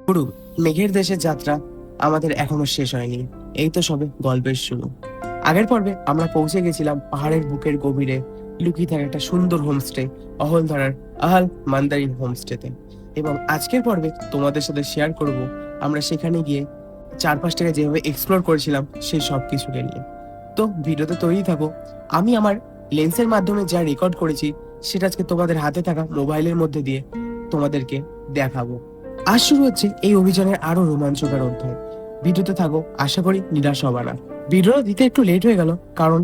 গুরু, মেঘের দেশের যাত্রা আমাদের এখনো শেষ হয়নি। এই তো সবে গল্পের শুরু। আগের পর্বে আমরা পৌঁছে গেছিলাম পাহাড়ের বুকের গভীরে লুকিয়ে থাকা একটা সুন্দর হোমস্টে, অহলধারার আহাল মান্দারিন হোমস্টেতে। এবং আজকের পর্বে তোমাদের সাথে শেয়ার করব আমরা সেখানে গিয়ে চারপাশটাকে যেভাবে এক্সপ্লোর করেছিলাম সেই সব কিছুকে নিয়ে। তো ভিডিওতে তৈরি থাকো। আমি আমার লেন্সের মাধ্যমে যা রেকর্ড করেছি সেটা আজকে তোমাদের হাতে থাকা মোবাইলের মধ্যে দিয়ে তোমাদেরকে দেখাবো। আজ শুরু হচ্ছে এই অভিযানের আরো রোমাঞ্চকর অধ্যায়। ভিডিওতে থাকো, আশা করি নিরাশ হবে না। ভিডিওটা দিতে একটু লেট হয়ে গেল, কারণ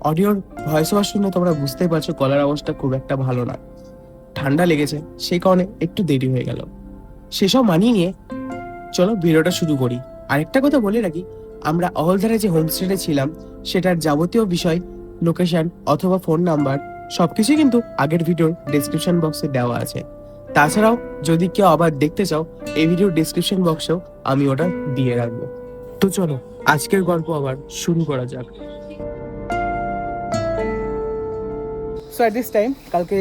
অডিওর ভয়েস ওভার শুনে তোমরা বুঝতেই পারছো গলার অবস্থা খুব একটা ভালো না। ঠান্ডা লেগেছে, সেই কারণে একটু দেরি হয়ে গেল। সেসব মানিয়ে নিয়ে চলো ভিডিওটা শুরু করি। আরেকটা কথা বলে রাখি, আমরা অহলধারে যে হোমস্টেতে ছিলাম সেটার যাবতীয় বিষয়, লোকেশন অথবা ফোন নাম্বার সবকিছুই কিন্তু আগের ভিডিওর ডেসক্রিপশন বক্সে দেওয়া আছে। তাছাড়াও যদি কেউ আবার দেখতে চাও, এই ভিডিওর ডেসক্রিপশন বক্সেও আমি ওটা দিয়ে রাখবো। তো চলো আজকের গল্প আবার শুরু করা যাক। সো অ্যাট দিস টাইম, কালকে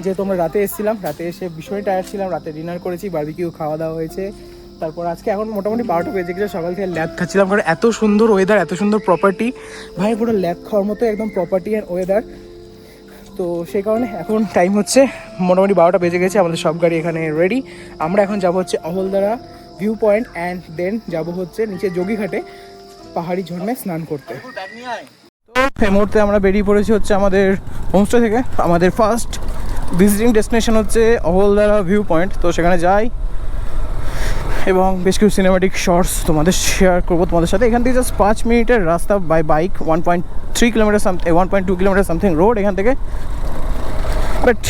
যেহেতু আমরা রাতে এসেছিলাম, রাতে এসে ভীষণই টায়ার্ড ছিলাম, রাতে ডিনার করেছি, বারবিকিউ খাওয়া দাওয়া হয়েছে। তারপর আজকে এখন মোটামুটি 12টা বেজে গেছে, সকাল থেকে ল্যাদ খাচ্ছিলাম, কারণ এত সুন্দর ওয়েদার, এত সুন্দর প্রপার্টি, ভাই পুরো ল্যাদ খাওয়ার মতো একদম প্রপার্টি অ্যান্ড ওয়েদার। তো সেই কারণে এখন টাইম হচ্ছে মোটামুটি 12টা বেজে গেছে, আমাদের সব গাড়ি এখানে রেডি। আমরা এখন যাব হচ্ছে Ahaldhara view point, and then যাব হচ্ছে নিচে যোগীঘাটে পাহাড়ি ঝর্ণায় স্নান করতে। তো এই মুহূর্তে আমরা বেরিয়ে পড়েছি হচ্ছে আমাদের হোমস্টে থেকে। আমাদের ফার্স্ট ভিজিটিং ডেস্টিনেশন হচ্ছে অহলধারা ভিউ পয়েন্ট। তো সেখানে যাই এবং বেশ কিছু সিনেমাটিক শর্টস তোমাদের শেয়ার করবো তোমাদের সাথে। এখান থেকে জাস্ট 5 মিনিটের রাস্তা by bike, 1.3 kilometre 1.2 kilometre something road এখান থেকে। বাট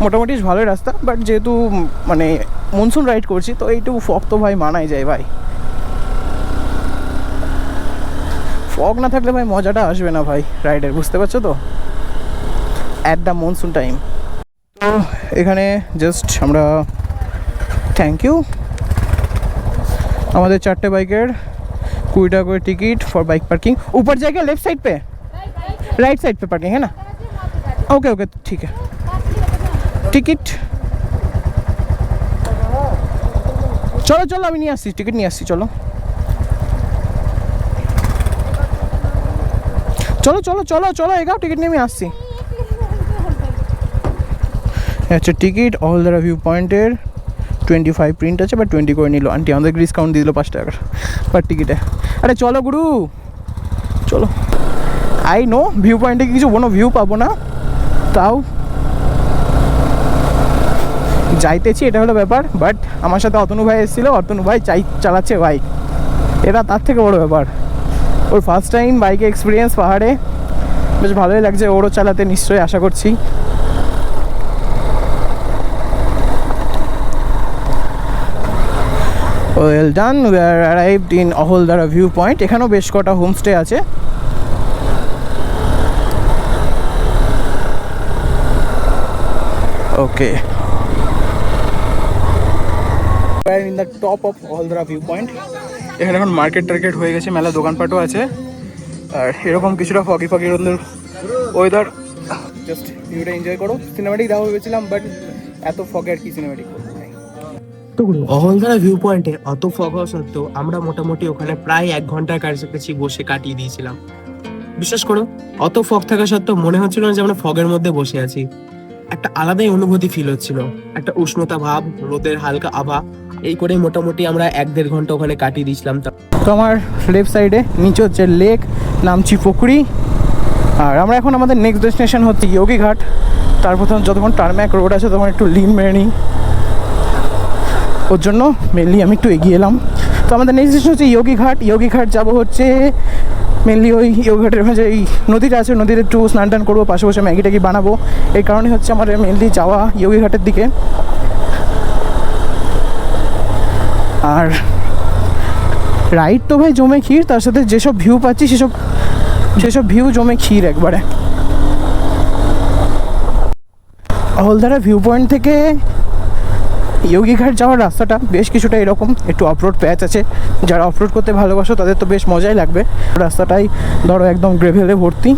মোটামুটি ভালোই রাস্তা, বাট যেহেতু মানে মনসুন রাইড করছি তো এইটুকু ফগ তো ভাই মানাই যায় ভাই। ফগ না থাকলে ভাই মজাটা আসবে না ভাই রাইডের, বুঝতে পারছো তো, অ্যাট দ্য মনসুন টাইম। তো এখানে জাস্ট আমরা থ্যাংক ইউ, আমাদের 4টে বাইকের 20 টাকা করে टिकट फॉर बाइक पार्किंग। ऊपर जाएगा लेफ्ट साइड पे, राइट साइड पे पार्किंग है ना? ओके ओके ठीक है। टिकट चलो चलो আমি নিয়ে আসছি, টিকিট নিয়ে আসছি, চলো চলো চলো চলো চলো এগাও, টিকিট নিয়ে আমি আসছি। আচ্ছা টিকিট অহলধারা ভিউ পয়েন্টের 25 প্রিন্ট আছে, বাট 20 করে নিল আন্টি, আমাদেরকে ডিসকাউন্ট দিয়ে দিল 5 টাকা পার টিকিটে। আরে চলো গুরু চলো। আই নো ভিউ পয়েন্টে কিছু কোনো ভিউ পাবো না, তাও যাইতেছি, এটা হলো ব্যাপার। বাট আমার সাথে অতনু ভাই এসেছিলো, অতনু ভাই চালাচ্ছে বাইক, এটা তার থেকে বড় ব্যাপার। ওর ফার্স্ট টাইম বাইকে এক্সপিরিয়েন্স পাহাড়ে, বেশ ভালোই লাগছে ওরও চালাতে, নিশ্চয়ই আশা করছি। Well done, we are arrived in Ahaldhara view point. এখানেও বেশ কটা হোমস্টে আছে। Okay, in the top of Ahaldhara view point. এখানে এখন মার্কেট টার্কেট হয়ে গেছে, মেলা দোকানপাটও আছে, আর এরকম কিছুটা ফগি ফগি ওয়েদার। জাস্ট ভিউটা এনজয় করো। সিনেমাটিক দেওয়া ভেবেছিলাম, বাট এত ফগে আর কি সিনেমাটিক করবো। তো অহলধারা ভিউ পয়েন্টে অত ফগ হওয়া সত্ত্বেও আমরা মোটামুটি ওখানে প্রায় 1 ঘন্টার কাছাকাছি বসে কাটিয়ে দিয়েছিলাম। বিশ্বাস করো, অত ফগ থাকা সত্ত্বেও মনে হচ্ছিল না যে আমরা ফগের মধ্যে বসে আছি। একটা আলাদাই অনুভূতি ফিল হচ্ছিল, একটা উষ্ণতা ভাব, রোদের হালকা আভা, এই করে মোটামুটি আমরা 1-1.5 ঘন্টা ওখানে কাটিয়ে দিয়েছিলাম। তো আমার লেফট সাইডে নিচে হচ্ছে লেক, নামচি পুকুরি, আর আমরা এখন আমাদের নেক্সট ডেস্টিনেশন হচ্ছে যোগীঘাট। তারপর যতক্ষণ টারম্যাক রোড আছে তখন একটু লিন মেরে নিই, ওর জন্য মেনলি আমি একটু এগিয়ে এলাম। তো আমাদের নেক্সট ডেস্টিনেশন হচ্ছে যোগীঘাট। যোগীঘাট যাবো হচ্ছে মেনলি ওই যোগীঘাটের ওখানে যে এই নদীটা আছে, নদীতে একটু স্নান টান করবো, পাশে বসে ম্যাগি ট্যাগি বানাবো। এই কারণে হচ্ছে আমার মেনলি যাওয়া যোগীঘাটের দিকে। আর রাইড তো ভাই জমে ক্ষীর, তার সাথে যেসব ভিউ পাচ্ছি সেসব ভিউ জমে ক্ষীর একবারে। অহলধারা ভিউ পয়েন্ট থেকে যোগীঘাট যাওয়ার রাস্তাটা বেশ কিছুটা এরকম, একটু অফরোড প্যাচ আছে, যারা অফরোড করতে ভালোবাসো তাদের তো বেশ মজাই লাগবে। রাস্তাটাই ধরো একদম গ্রেভেলে ভর্তি,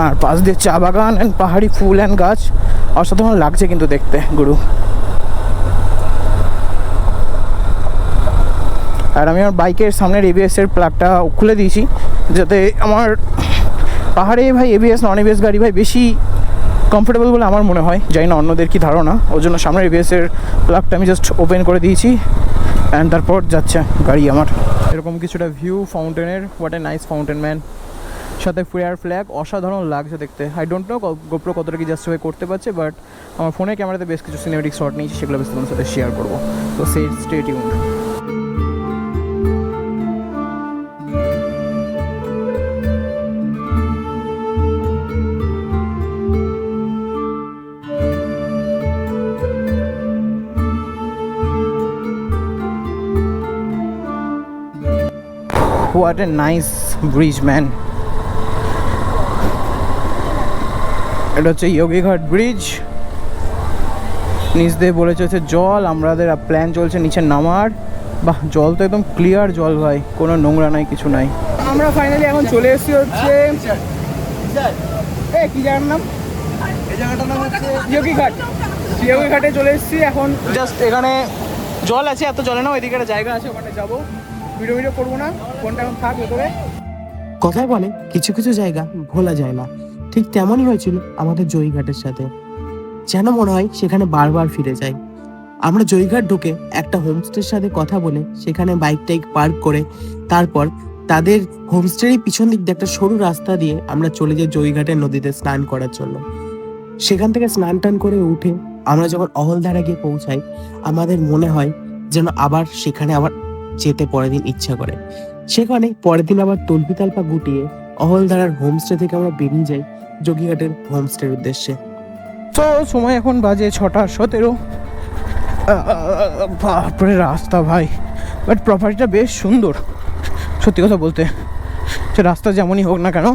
আর পাশ দিয়ে চা বাগান অ্যান্ড পাহাড়ি ফুল অ্যান্ড গাছ, অসাধারণ লাগছে কিন্তু দেখতে গুরু। আর আমি আমার বাইকের সামনের এবিএসের প্লাগটা খুলে দিয়েছি, যাতে আমার পাহাড়ে ভাই এবিএস নন এবিএস গাড়ি ভাই বেশি কমফোর্টেবল বলে আমার মনে হয়, জানি না অন্যদের কি ধারণা। ওর জন্য সামনের এবিএসের প্লাগটা আমি জাস্ট ওপেন করে দিয়েছি অ্যান্ড তারপর যাচ্ছে গাড়ি আমার। এরকম কিছুটা ভিউ ফাউন্টেনের, what a nice fountain man, সাথে ফেয়ার ফ্ল্যাগ, অসাধারণ লাগছে দেখতে। আই ডোন্ট নো গোপ্রো কতটা কি জাস্টিফাই করতে পারছে, বাট আমার ফোনের ক্যামেরাতে বেশ কিছু সিনেমেটিক শট নিয়েছি, সেগুলো বেশ তোমার সাথে শেয়ার করবো। তো stay tuned. What a nice bridge, man. এটা হচ্ছে যোগীঘাট ব্রিজ। নিচ দিয়ে বলে চলছে জল, আমাদের প্ল্যান চলছে নিচে নামার। বাহ, জল তো একদম ক্লিয়ার জল ভাই, কোনো নোংরা নাই, কিছু নাই। আমরা ফাইনালি এখন চলে এসেছি হচ্ছে কি জায়গার নাম, এই জায়গাটার নাম হচ্ছে যোগীঘাট। যোগীঘাটে চলে এসেছি এখন। জাস্ট এখানে জল আছে, এত জলে না, ওইদিকে একটা জায়গা আছে, ওখানে যাবো। ভিডিও করবো না, ফোনটা এখন থাক ভেতরে। কথায় বলে কিছু কিছু জায়গা ভোলা যায় না, ঠিক তেমনই হয়েছিল আমাদের জয়ীঘাটের সাথে। যেন মনে হয় সেখানে বারবার ফিরে যাই। আমরা জয়ীঘাট ঢুকে একটা হোমস্টের সাথে কথা বলে সেখানে বাইকটাইক পার্ক করে তারপর তাদের হোমস্টেরই পিছন দিক দিয়ে একটা সরু রাস্তা দিয়ে আমরা চলে যাই জয়ীঘাটের নদীতে স্নান করার জন্য। সেখান থেকে স্নান টান করে উঠে আমরা যখন অহলধারা গিয়ে পৌঁছাই, আমাদের মনে হয় যেন আবার সেখানে আবার যেতে পরের দিন ইচ্ছা করে। সেখানে পরের দিন আবার তল্পি তালপা গুটিয়ে অহলধারার হোমস্টে থেকে আমরা বেরিয়ে যাই যোগীঘাটের হোমস্টের উদ্দেশ্যে। তো সময় এখন বাজে 6:17। বাপরে রাস্তা ভাই, বাট প্রপার্টিটা বেশ সুন্দর সত্যি কথা বলতে, সে রাস্তা যেমনই হোক না কেন।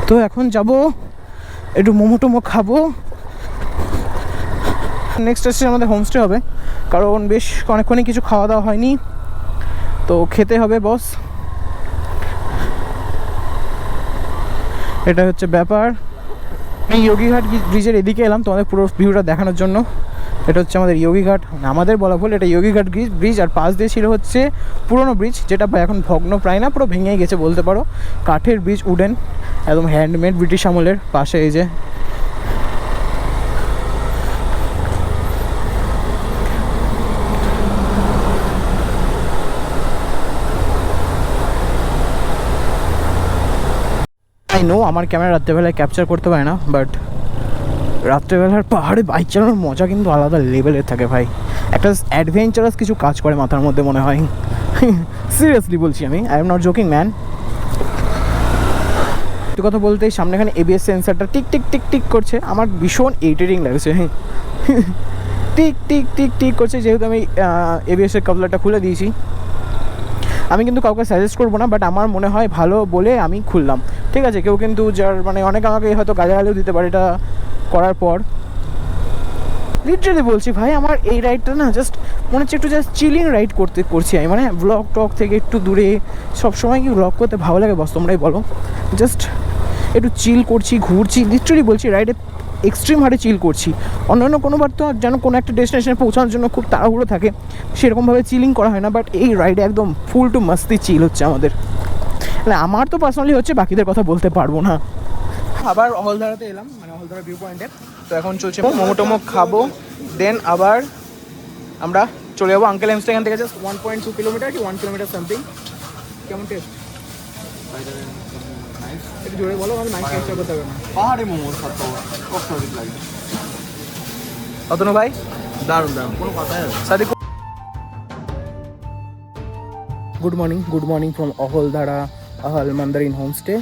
তো এখন যাব একটু মোমো টোমো খাবো। নেক্সট স্টেশন আমাদের হোমস্টে হবে, কারণ বেশ অনেকক্ষণই কিছু খাওয়া দাওয়া হয়নি, তো খেতে হবে বস। এটা হচ্ছে ব্যাপার। আমি যোগীঘাট ব্রিজের এদিকে এলাম তোমাদের পুরো ভিউটা দেখানোর জন্য। এটা হচ্ছে আমাদের যোগীঘাট, আমাদের বলা ভুল, এটা যোগীঘাট ব্রিজ। আর পাশ দিয়ে ছিল হচ্ছে পুরনো ব্রিজ, যেটা এখন ভগ্ন প্রায় না, পুরো ভেঙে গেছে বলতে পারো। কাঠের ব্রিজ, উডেন, একদম হ্যান্ডমেড, ব্রিটিশ আমলের। পাশে এই যে আই নো আমার ক্যামেরা রাত্রেবেলায় ক্যাপচার করতে পারে না, বাট রাত্রেবেলার পাহাড়ে বাইক চালানোর মজা কিন্তু আলাদা লেভেলের থাকে ভাই। একটা অ্যাডভেঞ্চারাস কিছু কাজ করে মাথার মধ্যে মনে হয়। সিরিয়াসলি বলছি আমি, I am not joking man. একটু কথা বলতে সামনে এখানে এবিএস সেন্সারটা টিক টিক টিক টিক করছে, আমার ভীষণ ইরিটেটিং লাগছে। টিক টিক টিক টিক করছে, যেহেতু আমি এবিএসের কাপলারটা খুলে দিয়েছি। আমি কিন্তু কাউকে সাজেস্ট করবো না, বাট আমার মনে হয় ভালো বলে আমি খুললাম, ঠিক আছে। কেউ কিন্তু যার মানে অনেক আমাকে হয়তো গালাগালিও দিতে পারে এটা করার পর। লিটারালি বলছি ভাই, আমার এই রাইডটা না জাস্ট মনে হচ্ছে একটু জাস্ট চিলিং রাইড করছি আমি, মানে ব্লগ টক থেকে একটু দূরে। সবসময় কি ব্লগ করতে ভালো লাগে বস, তোমরাই বলো। জাস্ট একটু চিল করছি, ঘুরছি, লিটারালি বলছি রাইডে এক্সট্রিম হারে চিল করছি। অন্যান্য কোনোবার তো যেন কোনো একটা ডেস্টিনেশনে পৌঁছানোর জন্য খুব তাড়াহুড়ো থাকে, সেরকমভাবে চিলিং করা হয় না, বাট এই রাইডে একদম ফুল টু মাস্তি চিল হচ্ছে আমাদের। মানে আমার তো পার্সোনালি হচ্ছে, বাকিদের কথা বলতে পারবো না। আবার অহলধারাতে এলাম, মানে অহলধারা ভিউ পয়েন্টে। তো এখন চলছে মোমো টোমো খাবো, দেন আবার আমরা চলে যাবো আঙ্কেল হেমস্টে। এখান থেকে জাস্ট 1.2 কিলোমিটার কি 1 কিলোমিটার সামথিং। কেমন টেস্ট? একটু জোরে বলো, আমি মাইক ক্যাপচার করতে পারবো না। পাহাড়ি মোমোর সাথে অসাধারণ লাগে। অতনু ভাই দারুণ দারুণ, কোনো কথাই নেই। Sadiq, good morning from Ahaldhara Ahal mandarin homestay.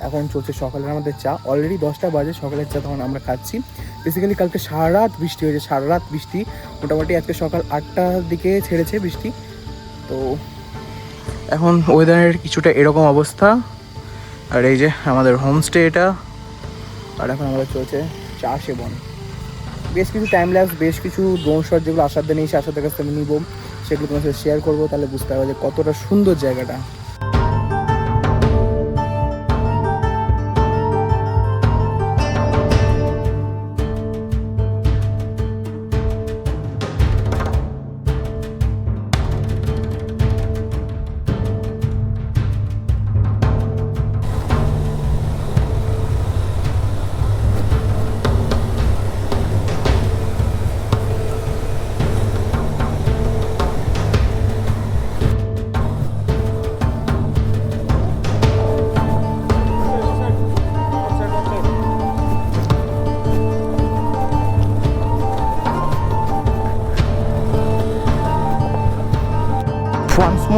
এখন চলছে সকালের আমাদের চা। অলরেডি 10টা বাজে, সকালের চা তখন আমরা খাচ্ছি। বেসিক্যালি কালকে সারা রাত বৃষ্টি হয়েছে, সারা রাত বৃষ্টি। মোটামুটি আজকে সকাল 8টার দিকে ছেড়েছে বৃষ্টি। তো এখন ওয়েদারের কিছুটা এরকম অবস্থা। আর এই যে আমাদের হোমস্টে এটা। আর এখন আমাদের চলছে চা সেবন। বেশ কিছু টাইম ল্যাপস, বেশ কিছু ড্রোন শট যেগুলো আসার দিন এসে আসাদের কাছ থেকে নিব, সেগুলো তোমার সাথে শেয়ার করবো, তাহলে বুঝতে পারবে যে কতটা সুন্দর জায়গাটা।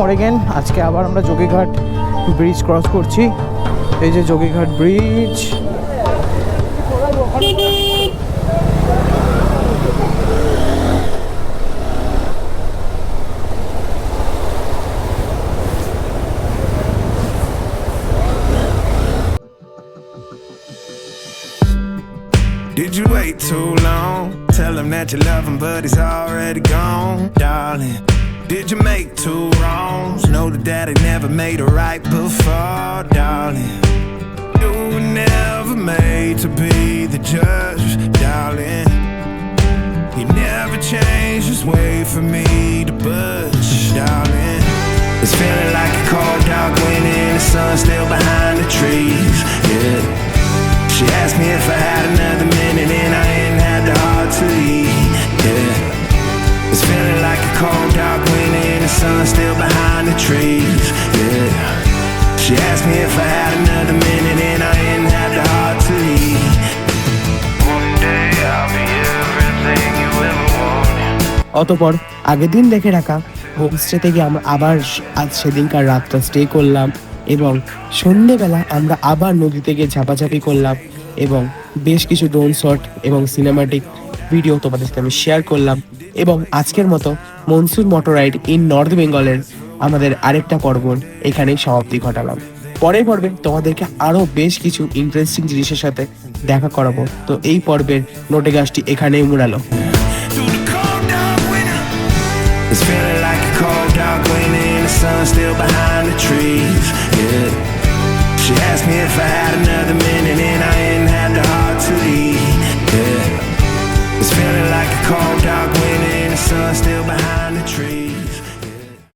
অরেগন। আজকে আবার আমরা যোগীঘাট ব্রিজ ক্রস করছি। এই যে Jogighat bridge. Did you wait too long? Tell him that you love him, but he's already gone, darling. Did you make two wrongs? Know that daddy never made it right before, darling. You were never made to be the judge, darling. He never changed, just wait for me to budge, darling. It's feeling like a cold dark winter and the sun still behind the trees, yeah. She asked me if I had another minute and I ain't had the heart to leave, yeah. It's feeling like a cold dark winter and the sun still behind the trees, yeah. She asked me if I had another minute and I ain't had the heart to leave. One day I'll be everything you ever wanted. অতপর আগের দিন দেখে রাখা homestay থেকে আমরা আবার আজ সেদিনকার রাতটা স্টে করলাম এবং সন্ধেবেলা আমরা আবার নদী থেকে ঝাপাঝাপি করলাম এবং বেশ কিছু ড্রোন শট এবং সিনেমাটিক ভিডিও তোমাদের সাথে আমি শেয়ার করলাম এবং আজকের মতো monsoon motor ride in north বেঙ্গলের আমাদের আরেকটা পর্ব এখানেই সমাপ্তি ঘটালাম। পরের পর্বে তোমাদেরকে আরো বেশ কিছু ইন্টারেস্টিং জিনিসের সাথে দেখা করাবো। তো এই পর্বের নোটে গাছটি এখানেই মুড়ালো। Through the cold dark winter, it's feeling like a cold dark winter and the sun still behind the trees, yeah. She asked me if I had another minute and I